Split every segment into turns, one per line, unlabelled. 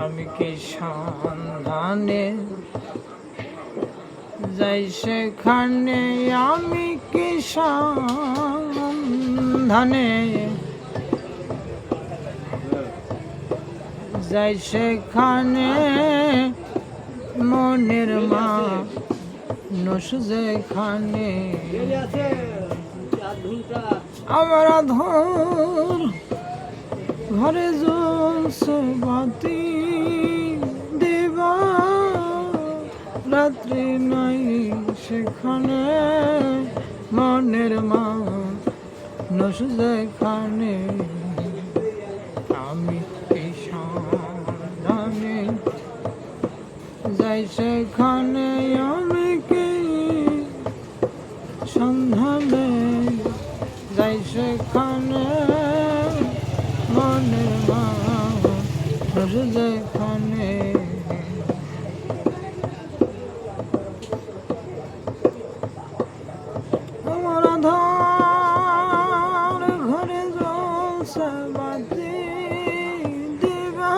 আমি কি সন্ধানে যাই সেখানে, আমি কি সন্ধানে যাই সেখানে, মনের মানুষ যেখানে। আমার আধর ঘরে জ্বলছে বাতি, দিবা রাত্রি নাই সেখানে, মনের মানুষ যেখানে। আমি এই সন্ধানে যাই সেখানে, আমি কি সন্ধানে যাই সেখানে, মনের মানুষ যেখানে। আমার আধার ঘরে জ্বলছে বাতি, দিবা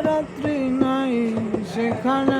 রাত্রি নাই সেখানে,